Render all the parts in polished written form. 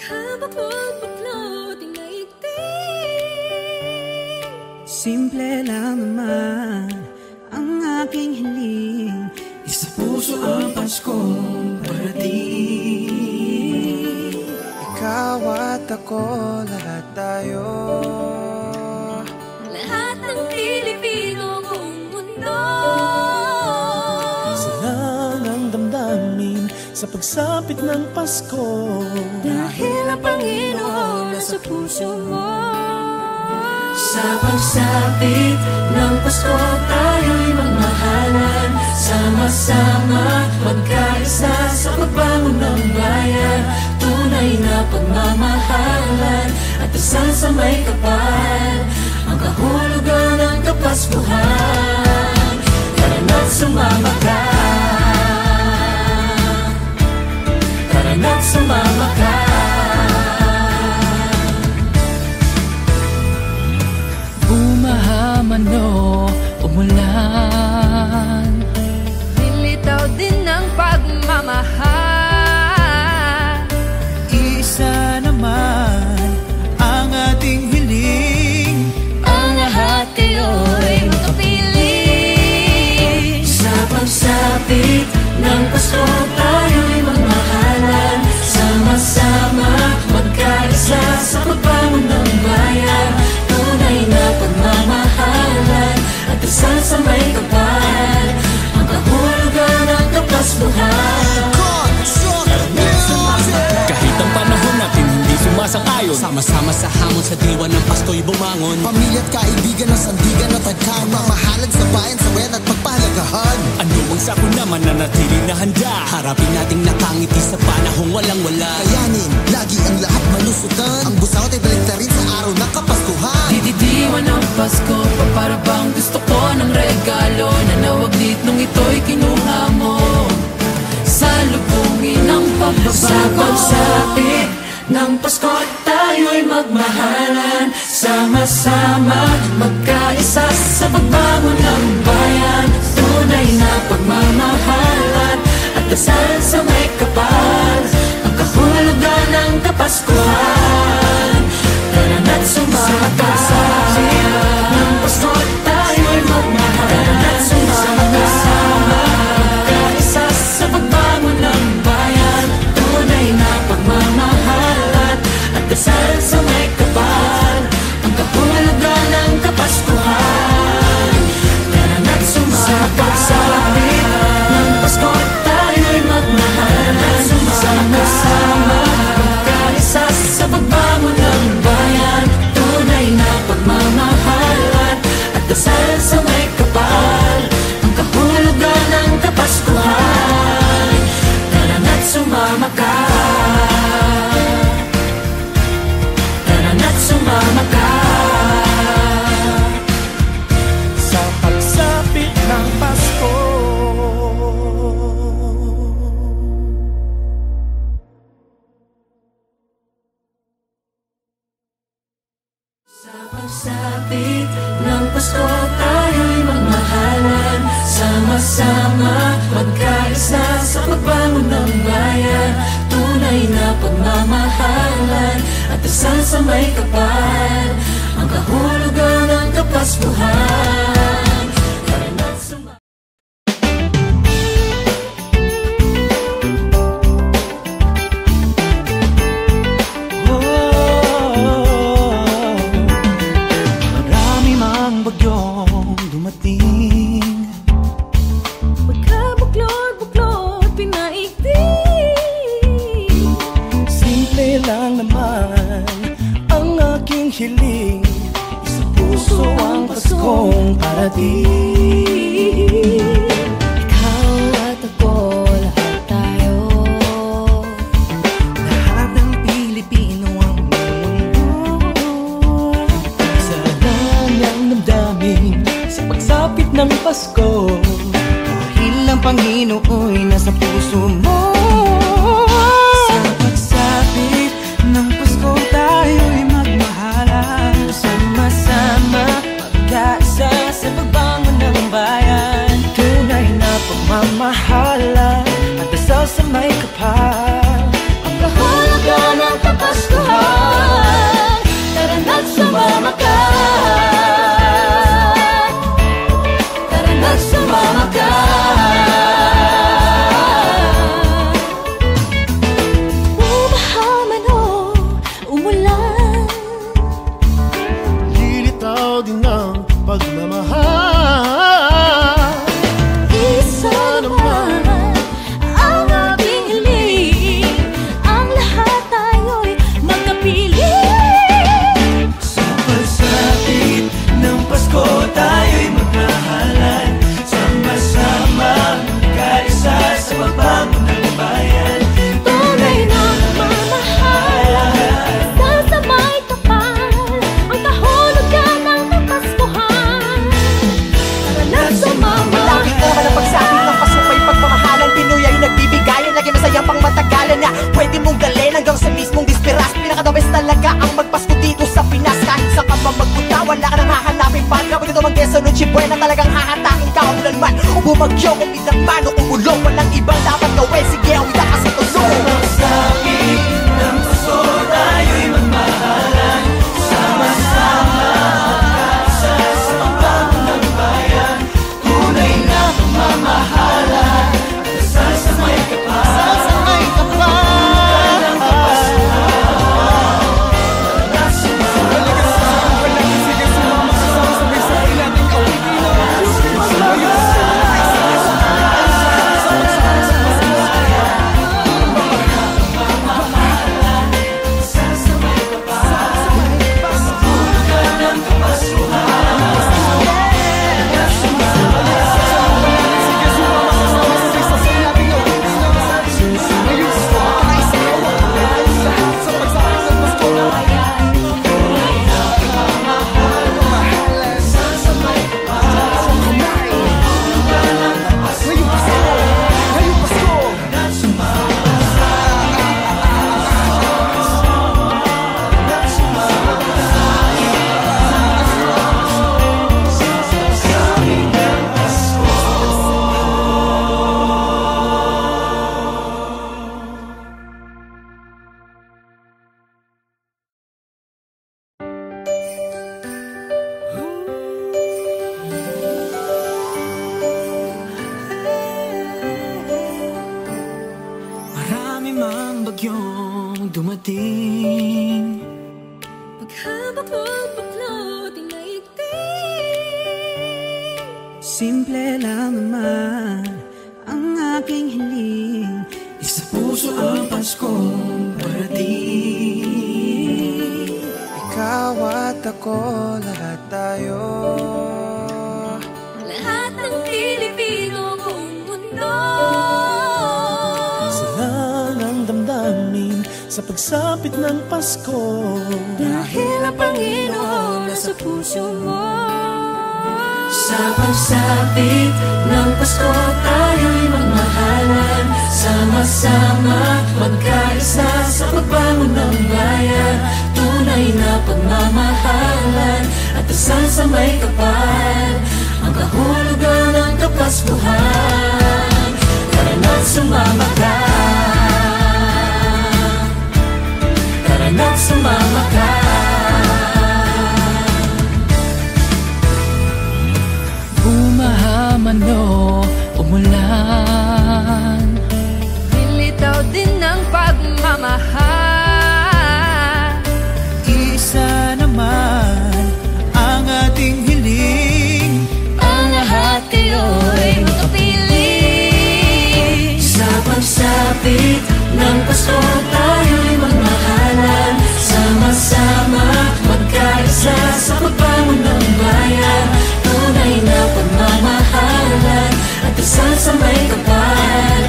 Pagkabaklod-baklod tingaigting. Simple lang naman ang aking hiling, isa puso ang Paskong parating. Ikaw at ako, lahat tayo, lahat ng Pilipino buong mundo. Isa lang ang damdamin sa pagsapit ng Pasko, dahil ang Panginoon nasa puso mo. Sa pagsapit ng Pasko, tayo'y magmahalan, sama-sama magkaisa sa pagbangon ng bayan. Tunay na pagmamahalan at dasal sa may kapal, ang kahulugan ng Kapaskuhan. Tara na't sumama ka, tara na't sumama ka. Bumahaman o umulan, Lilitaw din ng pagmamahal. isa naman ang ating hiling, Ang lahat kayo'y magkapiling. Sa pagsapit ng Pasko, tayo'y magmahalan, sama-sama magkaisa sa pagbangon ng bayan. Tunay na pagmamahalan at dasal sa may kapal, ang kahulugan ng Kapaskuhan. Kahit ang panahon natin hindi sumasang-ayon, sama-sama sa hamon sa diwa ng Pasko'y bumangon. Pamilya at kaibigan ng sandigan at tagkayan, mamahalan sa bayan, sawayan at pagpahalagahan. ano ang sako naman na natili na handa? Harapin nating nakangiti sa panahong walang-wala. Kayanin, lagi ang lahat malusutan, ang busawat ay baliktarin sa araw ng Kapaskuhan. dididiwan ng Pasko, para bang gusto ko ng regalo na nawaglit nung ito'y kinuha mo. Salubungin ang pagbabago. Sa pagsapit ng Pasko, tayo'y magmahalan, sama-sama magkaisa sa pagbangon ng bayan. Tunay na pagmamahalan at dasal sa may kapal, ang kahulugan ng Kapaskuhan. Tara na't sumama ka, ng Pasko tayo'y magmahalan, sama-sama magkaisa sa pagbangon ng bayan. Tunay na pagmamahalan at dasal sa may kapal, ang kahulugan ng Kapaskuhan. Tara na't sumama ka, ng Pasko tayo'y magmahalan, sama-sama magkaisa sa pagbangon ng bayan. Tunay na pagmamahalan at dasal sa may kapal, ang kahulugan ng Kapaskuhan. Tara na't sumama ka, tara na't sumama ka. sa pagsapit ng Pasko. Sa pagsapit ng Pasko, tayo'y magmahalan, sama-sama magkaisa sa pagbangon ng bayan. Tunay na pagmamahalan at dasal sa may kapal, ang kahulugan ng Kapaskuhan. Tara na't sumama. Marami mang bagyong dumating, Pagkabaklod-baklod pinaigting. simple lang naman ang aking hiling, isa puso ang Paskong parating. Ikaw at ako, lahat tayo, Lahat ng Pilipino ang mundo, Isa lang ang damdamin sa pagsapit ng Pasko, dahil ang Panginoon nasa puso mo. Sa pagsapit ng Pasko, tayo'y magmahalan, sama-sama magkaisa sa pagbangon ng bayan. Tunay na pagmamahalan at dasal sa may kapal, ang kahulugan ng Kapaskuhan. bagyo, kumidang mano, umulong. Walang ibang dapat gawin, sige awit ka sa tulong. Sabi ng Pasko tayo'y magmahalan, sama-sama magkaisa sa pagbangon ng bayan. Tunay na pagmamahalan, sasamay ka pa, sasamay ka pa. dumating. Paghabak mo'ng baklot, inaigting. Simple lang naman ang aking hiling. Isa puso ang Paskong parating. Ikaw at ako, lahat tayo. Lahat ng Pilipino buong mundo. Salang ang damdamin sa pagsapit ng Pasko. Dahil ang Panginoon nasa puso mo. Sa pagsapit ng Pasko tayo'y magmahalan. Sama-sama magkaisa sa pagbangon ng bayan. Tunay na pagmamahalan at dasal sa may kapal. Ang kahulugan ng Kapaskuhan. Tara na't sumama ka. Tara na't sumama ka. Bumahaman o umulan, Nilitaw din ng pagmamahal. Isa naman ang ating hiling. Ang lahat kayo'y makapiling. sa pagsapit ng Pasko tayo'y magmahalan. Sama-sama magkaisa sa pagbangon ng bayan. Tunay na pagmamahalan at dasal sa may kapal.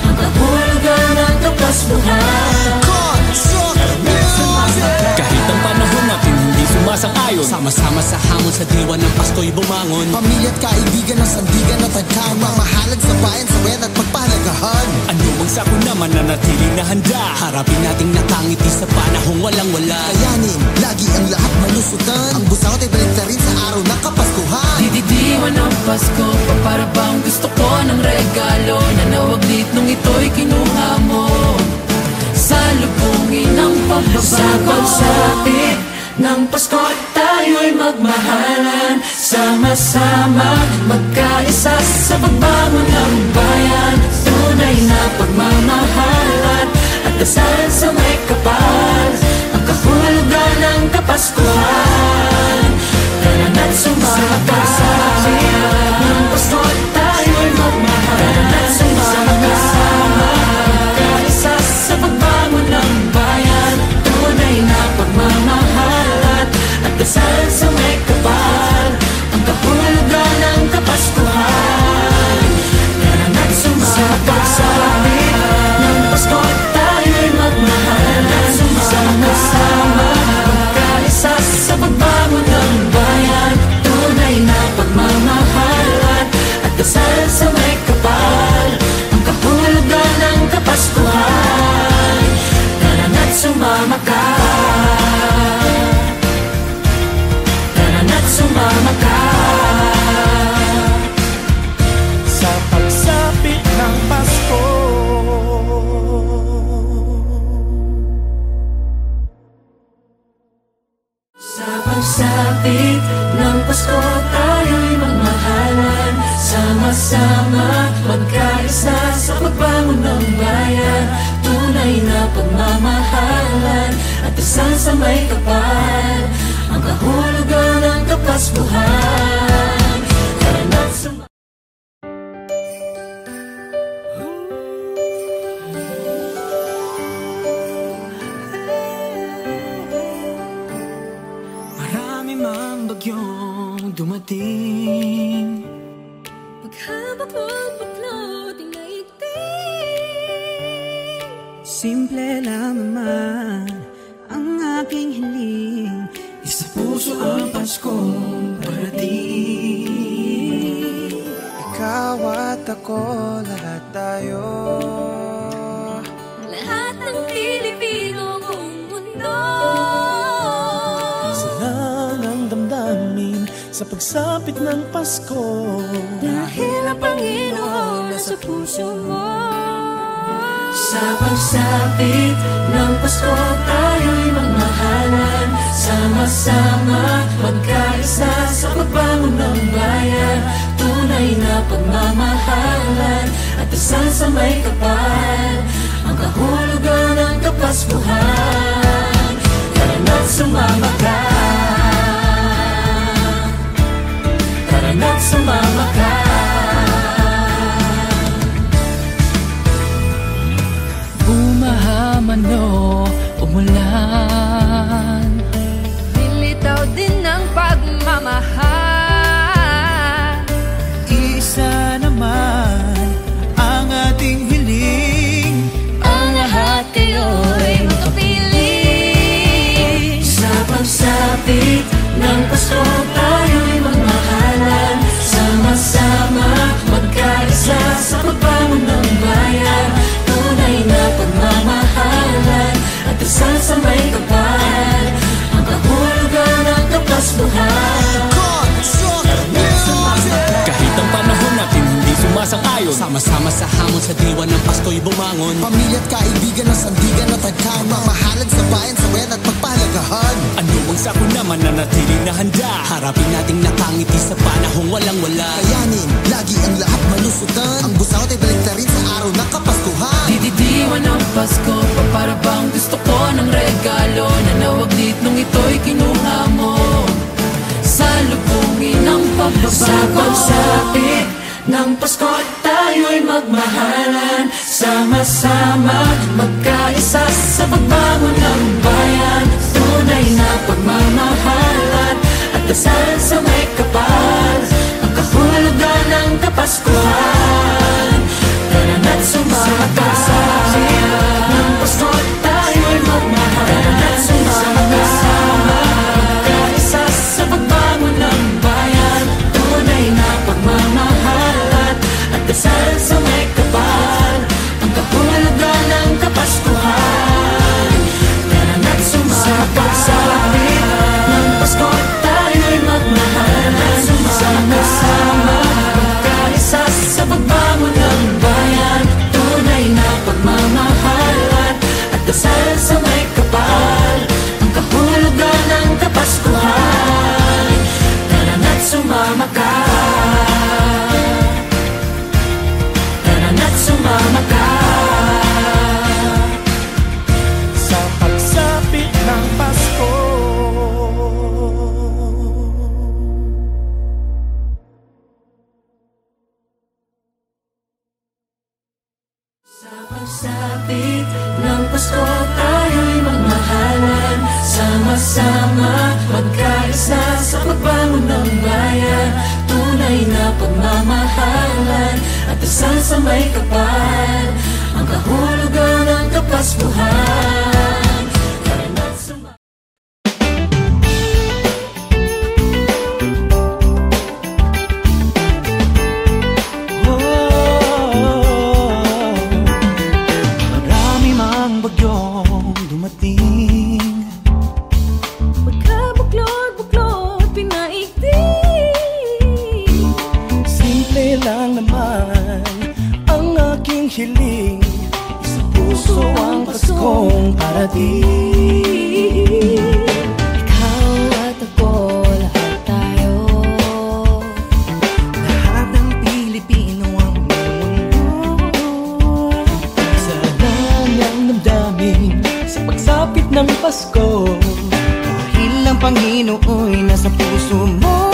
Ang kahulugan ng Kapaskuhan. Kahit ang panahon natin hindi sumasang-ayon, Sama-sama sa hamon sa diwa ng Pasko'y bumangon. Pamilya at kaibigan ng sandigan at tagkawan. Mamahalad sa bayan, sa wet at pagpahalagahan. ano mang sako naman na natiling na handa. Harapin nating nakangiti sa panahong walang-wala. Kayanin, lagi ang lahat malusutan. Ang busawat ay balik na rin sa araw ng Kapaskuhan. Dididiwan ng Pasko, para bang gusto ko ng regalo na nawaglit nung ito'y kinuha mo. Salubungin ang pagbabago. Sa pagsapit ng Pasko tayo'y magmahalan. Sama-sama magkaisa sa pagbangon ng bayan. Tunay na pagmamahalan at dasal sa may kapal. Ang kahulugan ng Kapaskuhan. Tara na't sumama ka. Ng Pasko tayo'y magmahalan. Tara na't sumama ka. Magkaisa sa pagbangon ng bayan. Tunay na pagmamahalan at dasal sa may kapal. Ang kahulugan ng Kapaskuhan. Tara na't sumama ka. Ng Pasko tayo'y magmahalan. Sama-sama magkaisa sa pagbangon ng bayan. Tunay na pagmamahalan at dasal sa may kapal. Ang kahulugan ng Kapaskuhan. Tara na't sumama ka. Tara na't sumama ka. Sa pagsapit ng Pasko tayo'y magmahalan, sama-sama magkaisa sa pagbangon ng bayan. Tunay na pagmamahalan at dasal sa may kapal, ang kahulugan ng Kapaskuhan. Karana't marami mang bagyong dumating, paghabak ng baklot inaigting. simple lang naman ang aking hiling, isa puso ang Paskong parating. Ikaw at ako, lahat tayo, Lahat ng Pilipino buong mundo, Isa lang ang damdamin sa pagsapit ng Pasko. dahil ang Panginoon nasa puso mo. Sa pagsapit ng Pasko tayo'y magmahalan, sama-sama magkaisa sa pagbangon ng bayan. Tunay na pagmamahalan at dasal sa may kapal, ang kahulugan ng Kapaskuhan. Karana't sumama ka, karana't sumama ka. Bumahaman o umulan, Nilitaw din ng pagmamahal. Isa naman ang ating hiling, Ang lahat kayo'y magkapiling. sa pagsapit ng Pasko tayo'y magmahalan, sama-sama magkaisa sa pagbangon ng bayan. Tunay na pagmamahalan at dasal sa may kapal, ang kahulugan ng Kapaskuhan. Kahit ang panahon natin hindi sumasang-ayon, Sama-sama sa hamon sa diwa ng Pasko'y bumangon. Pamilya at kaibigan ng sandigan at tagkan, mamahalan sa bayan, sawayan at pagpahalagahan. ano ang sako naman na natiling na handa. Harapin nating nakangiti sa panahong walang-wala. Kayanin, lagi ang lahat malusutan. Ang busawat ay balik na rin sa araw ng Kapaskuhan. Dididiwan ng Pasko, para bang gusto ko ng regalo, nanawaglit nung ito'y kinuha mo. Salubungin ang pagbabago. Sa pagsapit ng Pasko tayo'y magmahalan, sama-sama magkaisa sa pagbangon ng bayan. Tunay na pagmamahalan at dasal sa may kapal, ang kahulugan ng Kapaskuhan. Karana't sumama ka, ng Pasko tayo'y magmahalan, karana't sumama ka, magkaisa sa pagbangon ng bayan. Tunay na pagmamahalan at dasal sa may kapal, ang kahulugan ng Kapaskuhan. Karana't sumama ka, ng Pasko tayo'y magmahalan, sama-sama magkaisa sa pagbangon ng bayan. Tunay na pagmamahalan at dasal sa may kapal, ang kahulugan ng Kapaskuhan. Karana't sumama ka, karana't sumama ka. Sa pagsapit ng Pasko. Sa pagsapit ng Pasko tayo'y magmahalan, sama-sama magkaisa sa pagbangon ng bayan. Tunay na pagmamahalan at dasal sa may kapal, ang kahulugan ng Kapaskuhan. Karana't sumama. marami mang bagyong dumating, Pagkabuklod-buklod pinaigting. Simple lang naman ang aking hiling, sa puso ang Paskong parating. Ikaw at ako, Dahil ang Panginoon'y nasa puso mo.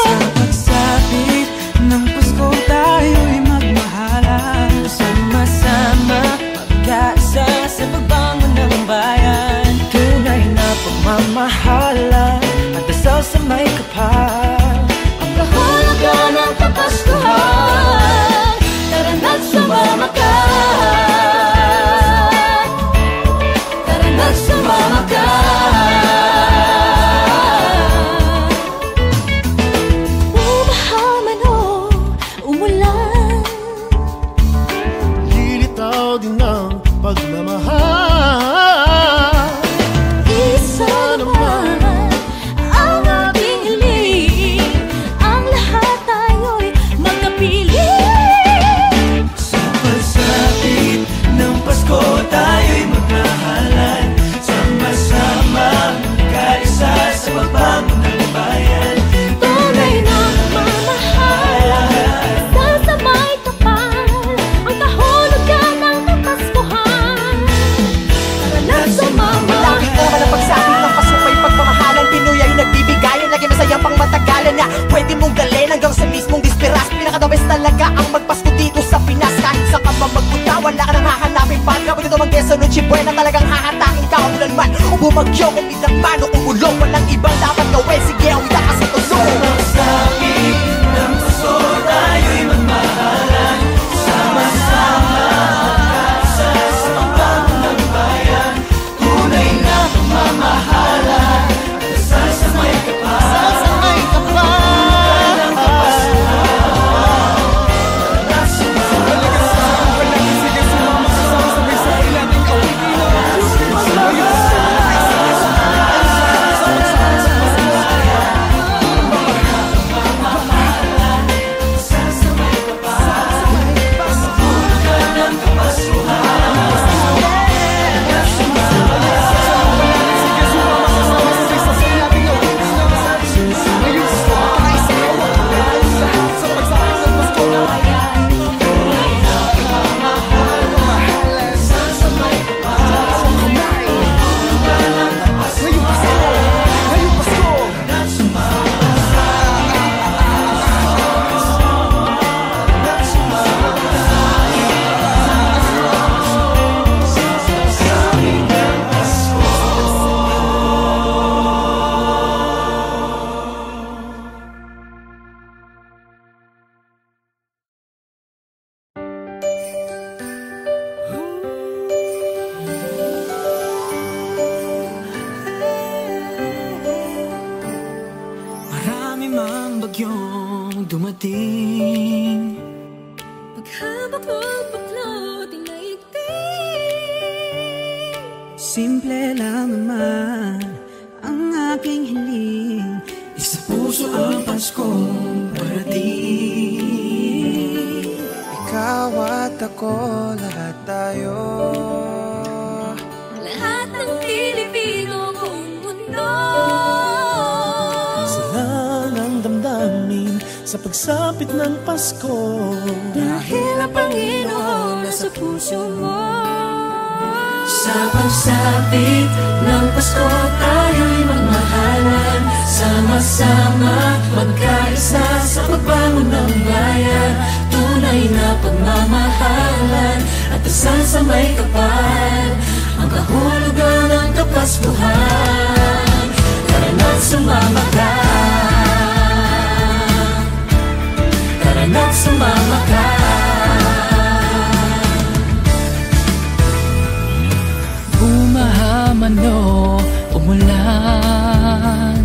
Sa pagsapit ng Pasko tayo'y magmahalan, sama-sama magkaisa sa pagbangon ng bayan. Tunay na pagmamahalan at dasal sa may kapal, ang kahulugan ng Kapaskuhan. Tara na't sumama ka, tara na't sumama ka. Bumaha man o umulan, lilitaw din ang pagmamahal. isa naman ang ating hiling, ang lahat tayo'y magkapiling. sa pagsapit ng Pasko tayo'y magmahalan, sama-sama magkaisa sa pagbangon ng bayan. Tunay na pagmamahal, sasamay kapal, ang kahulugan ng Kapaskuhan. Tara na't sumama Malaki naman ang pagsabi ng pasupay pagmamahalan. Pinoy ay nagbibigayan, lagi masayang pang matagalan na pwede mong dalhin hanggang sa mismong disperas. Pinaka-the best talaga ang magpasko dito sa Pinas. Kahit saan ka man magpunta, wala ka nang hahanapin pa. Kapag ito mag-desunod, chibuena talagang hahatakin ka. Umulan man o bumagyo, kung man o umulong, walang ibang dapat gawin. Sige, awita ka sa tulong. Pagsapit ng Pasko tayo'y magmahalan, sama-sama magkaisa sa pagbangon ng bayan. Tunay na pagmamahalan, dasal sa may kapal, sa may kapal ng Kapaskuhan. Tara sumama marami mang bagyong dumating, paghabak ng baklot inaigting. simple lang naman ang aking hiling, isa puso ang Paskong parating. Ikaw at ako, lahat tayo. Lahat ng Pilipino buong mundo, Salang ang damdamin sa pagsapit ng Pasko. dahil ang Panginoon nasa puso mo. Sa pagsapit ng Pasko tayo'y magmahalan, sama-sama magkaisa sa pagbangon ng bayan. Tunay na pagmamahalan at dasal sa may kapal, ang kahulugan ng Kapaskuhan. Tara na't sumama ka, tara na't sumama ka. Bumaha man o umulan,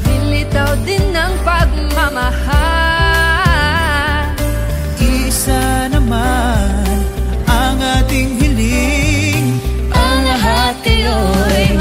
Lilitaw din ng pagmamahal. Isa naman ang ating hiling, Ang lahat kayo'y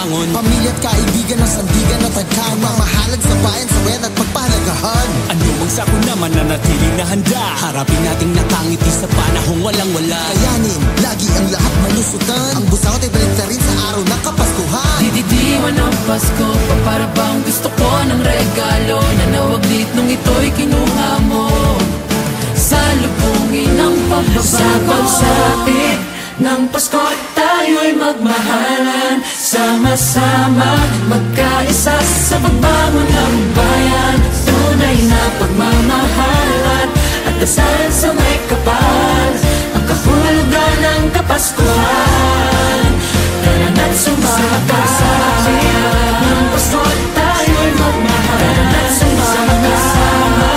bumangon. Pamilya at kaibigan ng sandigan at tagkama, mamahalag sa bayan, sawayan at pagpalagahan. Ano mang sako na mananatiling na handa, harapin nating nakangiti sa panahong walang wala. Kayanin, lagi ang lahat malusutan. Ang busawat ay balik na rin sa araw ng Kapaskuhan. Dididiwan ang Pasko, para bang gusto ko ng regalo na nawaglit nung ito'y kinuha mo. Salubungin ang pagbabago. Sa pagsapit ng Pasko tayo'y magmahalan, sama-sama magkaisa sa pagbangon ng bayan. Tunay na pagmamahalan at dasal sa may kapal, ang kahulugan ng Kapaskuhan. Tara na't sumakay sa ng Pasko tayo'y magmahalan, tara na't sama-sama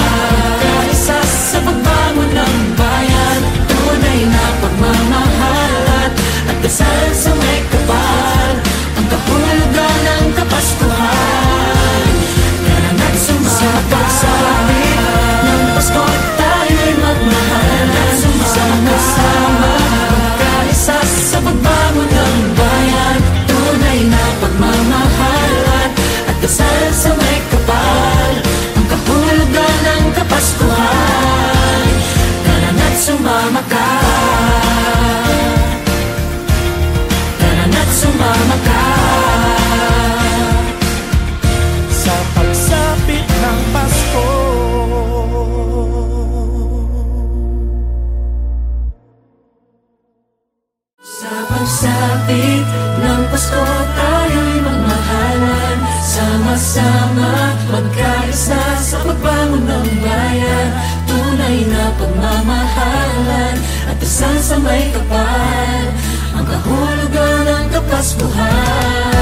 magkaisa sa pagbangon ng bayan. Tunay na pagmamahalan at dasal sa may kapal, ang kahulugan ng Kapaskuhan. Tara na't sumakay ng Pasko tayo'y magmahalan, sama-sama magkaisa sa pagbangon ng bayan. Tunay na pagmamahalan at dasal sa may kapal, ang kahulugan ng Kapaskuhan. Tara na't sumama ka, tara na't sumama ka. Sa pagsapit ng Pasko, Sa pagsapit ng Pasko tayo'y magmahalan, sama-sama magkaisa sa pagbangon ng bayan. Tunay na pagmamahalan at dasal sa may kapal, ang kahulugan ng Kapaskuhan.